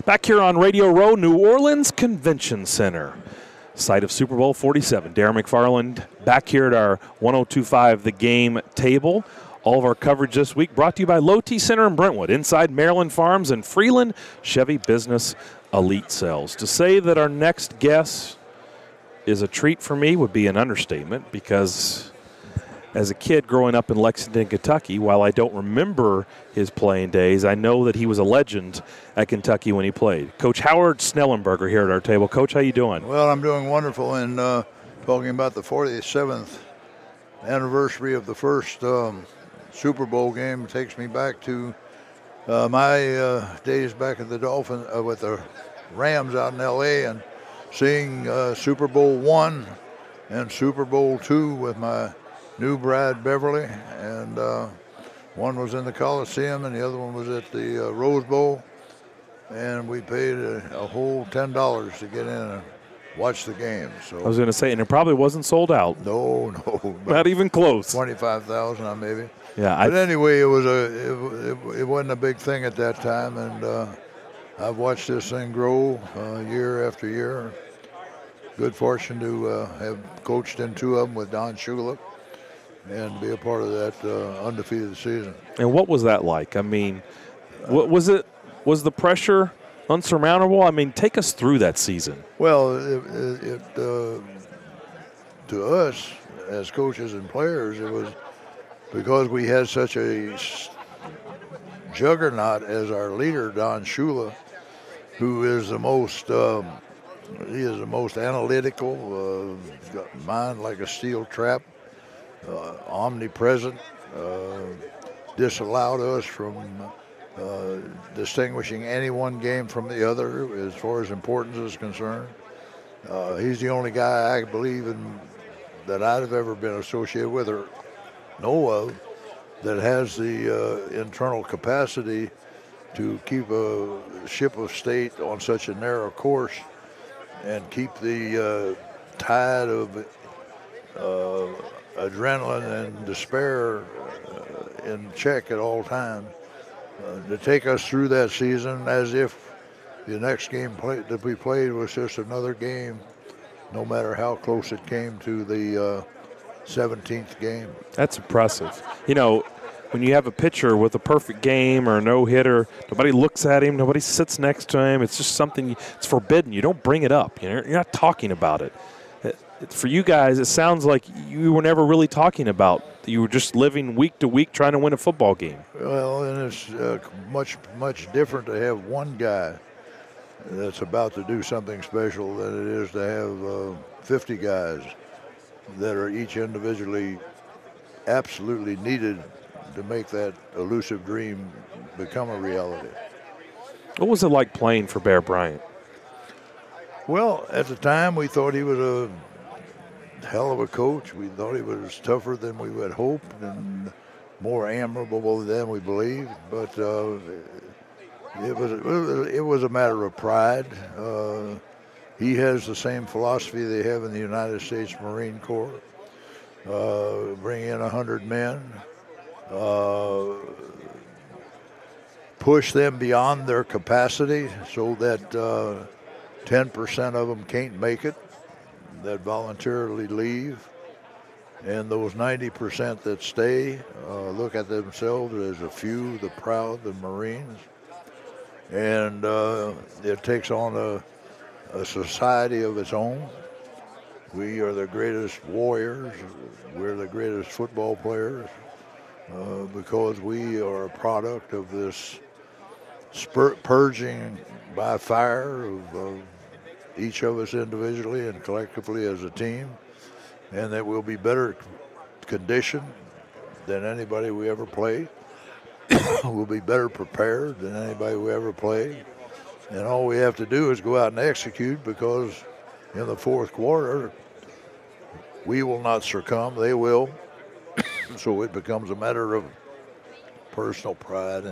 Back here on Radio Row, New Orleans Convention Center, site of Super Bowl 47. Darren McFarland back here at our 102.5 The Game table. All of our coverage this week brought to you by Low T Center in Brentwood, inside Maryland Farms and Freeland Chevy Business Elite Sales. To say that our next guest is a treat for me would be an understatement, because as a kid growing up in Lexington, Kentucky, while I don't remember his playing days, I know that he was a legend at Kentucky when he played. Coach Howard Schnellenberger here at our table. Coach, how you doing? Well, I'm doing wonderful, and talking about the 47th anniversary of the first Super Bowl game takes me back to my days back at the Dolphins with the Rams out in L.A. and seeing Super Bowl I and Super Bowl II with my new bride Beverly, and one was in the Coliseum and the other one was at the Rose Bowl, and we paid a whole $10 to get in and watch the game. So I was going to say, and it probably wasn't sold out. No, not even close. 25,000 maybe. Yeah, but anyway, it wasn't a big thing at that time, and I've watched this thing grow year after year. Good fortune to have coached in two of them with Don Shula and be a part of that undefeated season. And what was that like? I mean, was the pressure unsurmountable? I mean, take us through that season. Well, to us as coaches and players, it was because we had such a juggernaut as our leader, Don Shula, who is the most analytical, got mind like a steel trap. Omnipresent, disallowed us from distinguishing any one game from the other as far as importance is concerned. He's the only guy I believe in that I've ever been associated with or know of that has the internal capacity to keep a ship of state on such a narrow course and keep the tide of adrenaline and despair in check at all times, to take us through that season as if the next game that we played was just another game, no matter how close it came to the 17th game. That's impressive. You know, when you have a pitcher with a perfect game or a no-hitter, nobody looks at him, nobody sits next to him. It's just something, it's forbidden. You don't bring it up. You're not talking about it. For you guys, it sounds like you were never really talking about. You were just living week to week trying to win a football game. Well, and it's much different to have one guy that's about to do something special than it is to have 50 guys that are each individually absolutely needed to make that elusive dream become a reality. What was it like playing for Bear Bryant? Well, at the time, we thought he was a hell of a coach. We thought he was tougher than we would hope and more admirable than we believed. But it was a matter of pride. He has the same philosophy they have in the United States Marine Corps. Bring in 100 men, push them beyond their capacity so that 10% of them can't make it, that voluntarily leave, and those 90% that stay look at themselves as a few, the proud, the Marines, and it takes on a society of its own. We are the greatest warriors, we're the greatest football players, because we are a product of this purging by fire of each of us individually and collectively as a team, and that we'll be better conditioned than anybody we ever played. We'll be better prepared than anybody we ever played. And all we have to do is go out and execute, because in the fourth quarter, we will not succumb, they will. So it becomes a matter of personal pride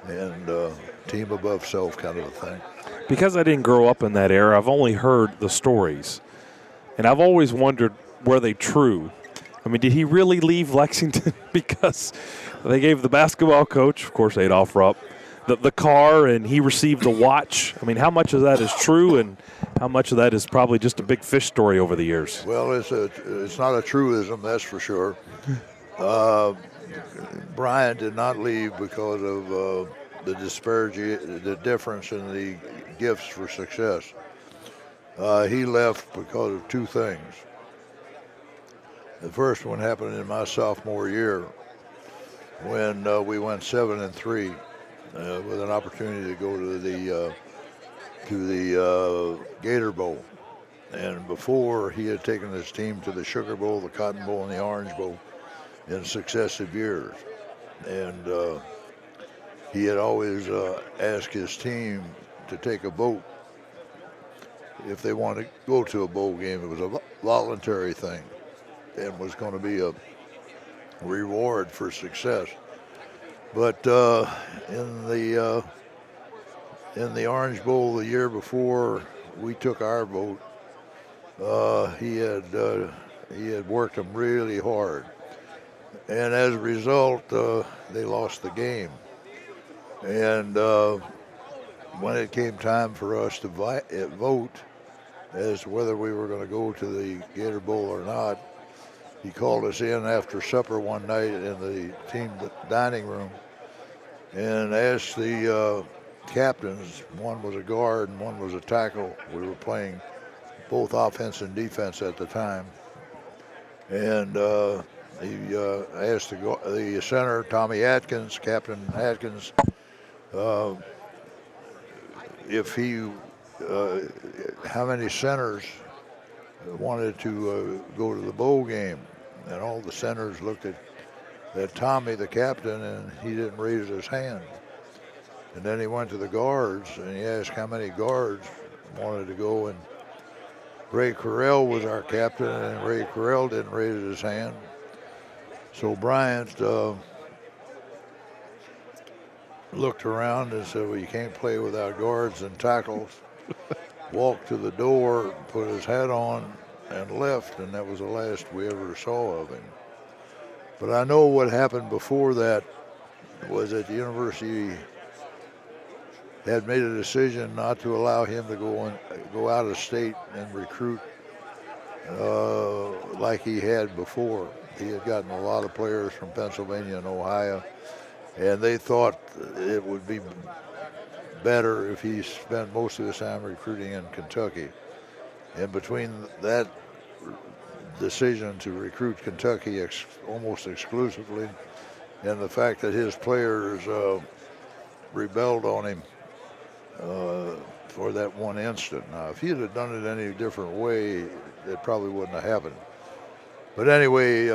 and team above self kind of a thing. Because I didn't grow up in that era, I've only heard the stories. And I've always wondered, were they true? I mean, did he really leave Lexington because they gave the basketball coach, of course, Adolph Rupp, the car and he received the watch. I mean, how much of that is true and how much of that is probably just a big fish story over the years? Well, it's not a truism, that's for sure. Bryant did not leave because of the disparity, the difference in the gifts for success. He left because of two things. The first one happened in my sophomore year when we went 7-3 with an opportunity to go to the Gator Bowl. And before, he had taken his team to the Sugar Bowl, the Cotton Bowl, and the Orange Bowl in successive years. And he had always asked his team to take a vote if they wanted to go to a bowl game. It was a voluntary thing and was going to be a reward for success. But in the Orange Bowl the year before we took our vote, he had worked them really hard, and as a result, they lost the game. And when it came time for us to vote as to whether we were going to go to the Gator Bowl or not, he called us in after supper one night in the team dining room and asked the captains, one was a guard and one was a tackle. We were playing both offense and defense at the time. And he asked the center, Tommy Atkins, Captain Atkins, if he, how many centers wanted to go to the bowl game. And all the centers looked at Tommy, the captain, and he didn't raise his hand. And then he went to the guards, and he asked how many guards wanted to go. And Ray Correll was our captain, and Ray Correll didn't raise his hand. So Bryant looked around and said, well, you can't play without guards and tackles. Walked to the door, put his hat on, and left, and that was the last we ever saw of him. But I know what happened before that was that the university had made a decision not to allow him to go out of state and recruit like he had before. He had gotten a lot of players from Pennsylvania and Ohio, and they thought it would be better if he spent most of his time recruiting in Kentucky. And between that decision to recruit Kentucky almost exclusively and the fact that his players rebelled on him for that one instant. Now, if he had done it any different way, it probably wouldn't have happened. But anyway,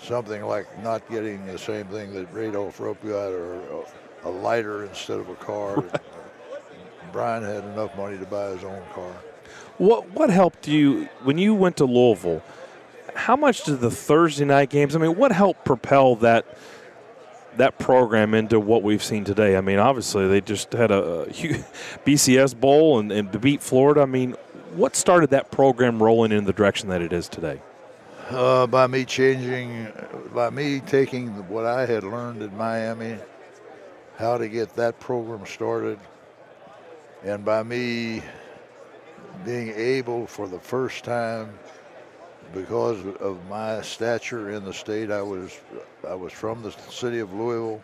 something like not getting the same thing that Radolph Rupp got, or a lighter instead of a car. Brian had enough money to buy his own car. What helped you when you went to Louisville? How much did the Thursday night games, I mean, what helped propel that program into what we've seen today? I mean, obviously they just had a huge BCS Bowl and beat Florida. I mean, what started that program rolling in the direction that it is today? By me taking what I had learned in Miami, how to get that program started, and by me being able for the first time, because of my stature in the state, I was from the city of Louisville.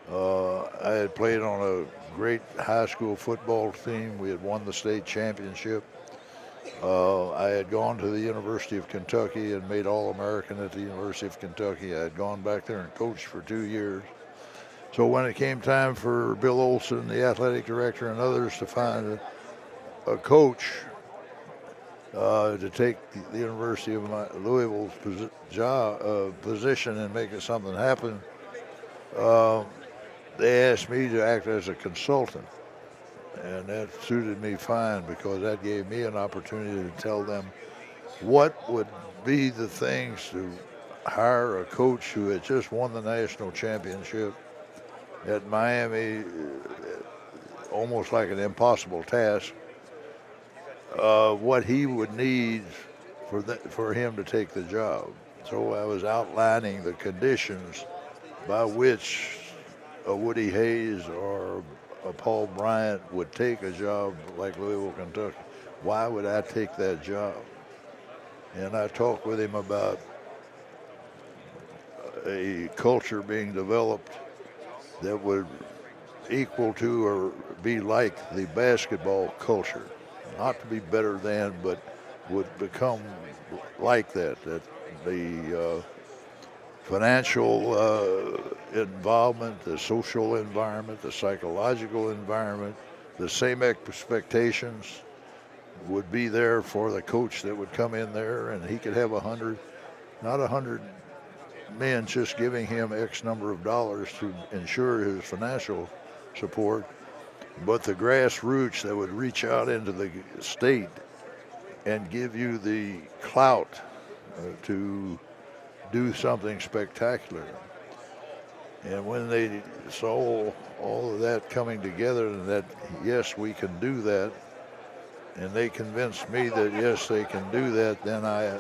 I had played on a great high school football team. We had won the state championship. I had gone to the University of Kentucky and made All-American at the University of Kentucky. I had gone back there and coached for 2 years. So when it came time for Bill Olson, the athletic director, and others to find a coach to take the University of Louisville's position and make it something happen, they asked me to act as a consultant. And that suited me fine because that gave me an opportunity to tell them what would be the things to hire a coach who had just won the national championship at Miami, almost like an impossible task, what he would need for him to take the job. So I was outlining the conditions by which a Woody Hayes or a Paul Bryant would take a job like Louisville, Kentucky. Why would I take that job? And I talked with him about a culture being developed that would equal to or be like the basketball culture. Not to be better than, but would become like that. That the financial involvement, the social environment, the psychological environment, the same expectations would be there for the coach that would come in there, and he could have 100, not 100 men just giving him X number of dollars to ensure his financial support, but the grassroots that would reach out into the state and give you the clout to do something spectacular. And when they saw all of that coming together and that, yes, we can do that, and they convinced me that, yes, they can do that, then I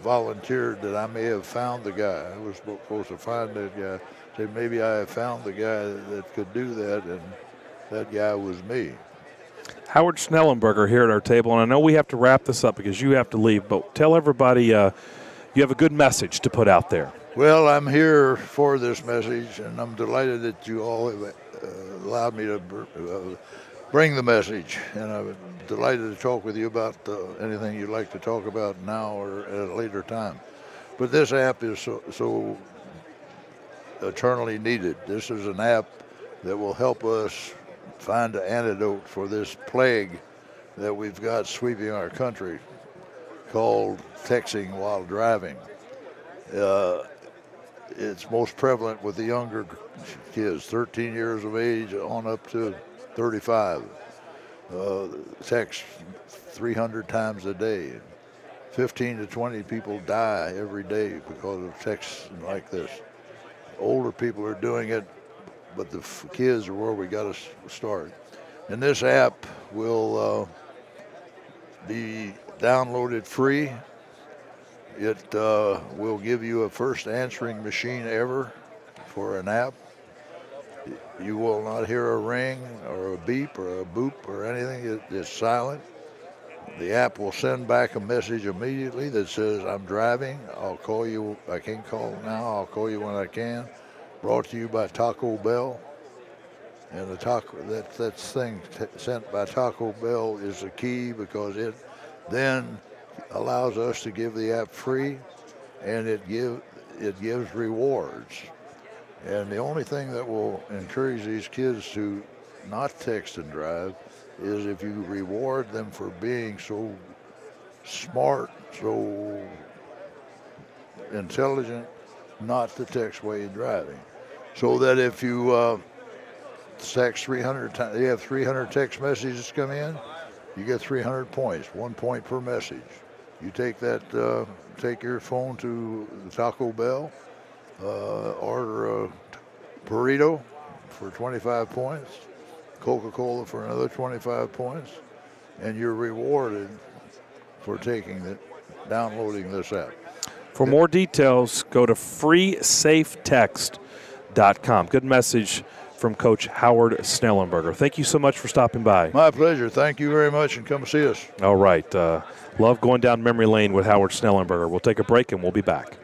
volunteered that I may have found the guy. I was supposed to find that guy. Say, maybe I have found the guy that could do that, and that guy was me. Howard Schnellenberger here at our table, and I know we have to wrap this up because you have to leave, but tell everybody you have a good message to put out there. Well, I'm here for this message, and I'm delighted that you all have allowed me to bring the message, and I'm delighted to talk with you about anything you'd like to talk about now or at a later time. But this app is so eternally needed. This is an app that will help us find an antidote for this plague that we've got sweeping our country called texting while driving. It's most prevalent with the younger kids, 13 years of age on up to 35. Text 300 times a day. 15 to 20 people die every day because of texts like this. Older people are doing it, but the kids are where we got to start. And this app will be downloaded free. It will give you a first answering machine ever for an app. You will not hear a ring or a beep or a boop or anything. It's silent. The app will send back a message immediately that says, I'm driving. I'll call you. I can't call now. I'll call you when I can. Brought to you by Taco Bell. And that thing sent by Taco Bell is the key, because it then allows us to give the app free, and it gives rewards. And the only thing that will encourage these kids to not text and drive is if you reward them for being so smart, so intelligent, not to text while you're driving. So that if you text 300 times, you have 300 text messages come in, you get 300 points, 1 point per message. You take that, take your phone to the Taco Bell, order a burrito for 25 points, Coca-Cola for another 25 points, and you're rewarded for downloading this app. For more details, go to freesafetext.com. Good message from Coach Howard Schnellenberger. Thank you so much for stopping by. My pleasure. Thank you very much, and come see us. All right. Love going down memory lane with Howard Schnellenberger. We'll take a break, and we'll be back.